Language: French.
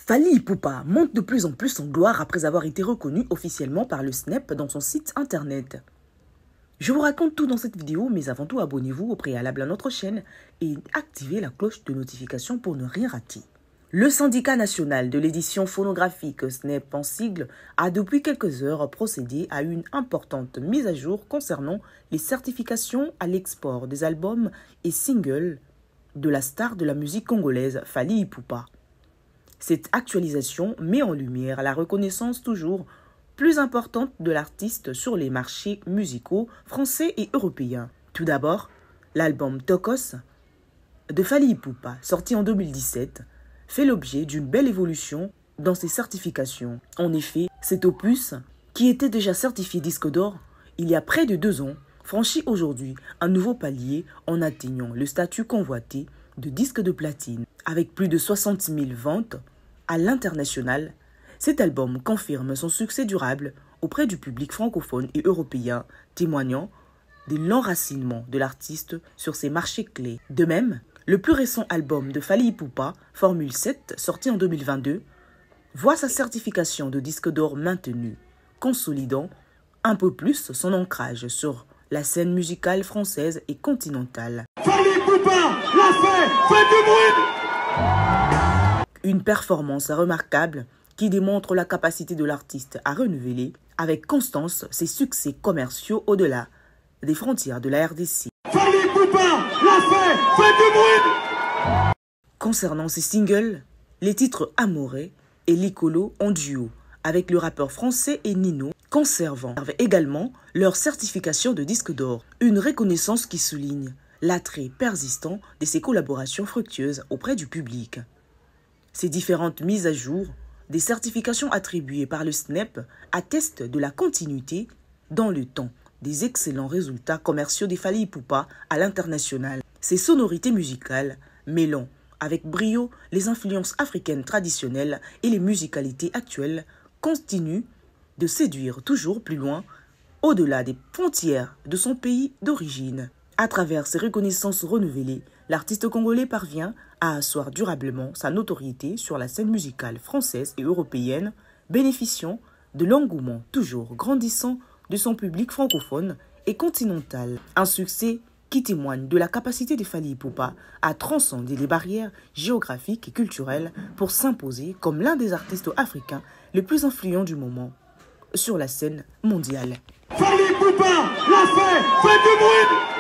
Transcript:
Fally Ipupa monte de plus en plus en gloire après avoir été reconnu officiellement par le SNEP dans son site internet. Je vous raconte tout dans cette vidéo, mais avant tout abonnez-vous au préalable à notre chaîne et activez la cloche de notification pour ne rien rater. Le syndicat national de l'édition phonographique SNEP en sigle a depuis quelques heures procédé à une importante mise à jour concernant les certifications à l'export des albums et singles de la star de la musique congolaise Fally Ipupa. Cette actualisation met en lumière la reconnaissance toujours plus importante de l'artiste sur les marchés musicaux français et européens. Tout d'abord, l'album Tokos de Fally Ipupa, sorti en 2017, fait l'objet d'une belle évolution dans ses certifications. En effet, cet opus, qui était déjà certifié disque d'or il y a près de 2 ans, franchit aujourd'hui un nouveau palier en atteignant le statut convoité de disque de platine. Avec plus de 60 000 ventes à l'international, cet album confirme son succès durable auprès du public francophone et européen, témoignant de l'enracinement de l'artiste sur ses marchés clés. De même, le plus récent album de Fally Ipupa, Formule 7, sorti en 2022, voit sa certification de disque d'or maintenue, consolidant un peu plus son ancrage sur la scène musicale française et continentale. Fally Ipupa l'a fait, faites du bruit! Une performance remarquable qui démontre la capacité de l'artiste à renouveler avec constance ses succès commerciaux au-delà des frontières de la RDC. Fally Ipupa l'a fait, faites du bruit! Concernant ses singles, les titres Amoré et Licolo en duo avec le rappeur français et Nino conservant également leur certification de disque d'or. Une reconnaissance qui souligne l'attrait persistant de ces collaborations fructueuses auprès du public. Ces différentes mises à jour des certifications attribuées par le SNEP attestent de la continuité dans le temps des excellents résultats commerciaux des Fally Ipupa à l'international. Ces sonorités musicales mêlant avec brio les influences africaines traditionnelles et les musicalités actuelles continuent de séduire toujours plus loin au-delà des frontières de son pays d'origine. À travers ces reconnaissances renouvelées, l'artiste congolais parvient à asseoir durablement sa notoriété sur la scène musicale française et européenne, bénéficiant de l'engouement toujours grandissant de son public francophone et continental. Un succès qui témoigne de la capacité de Fally Ipupa à transcender les barrières géographiques et culturelles pour s'imposer comme l'un des artistes africains les plus influents du moment sur la scène mondiale. Fally Ipupa l'a fait, faites du bruit!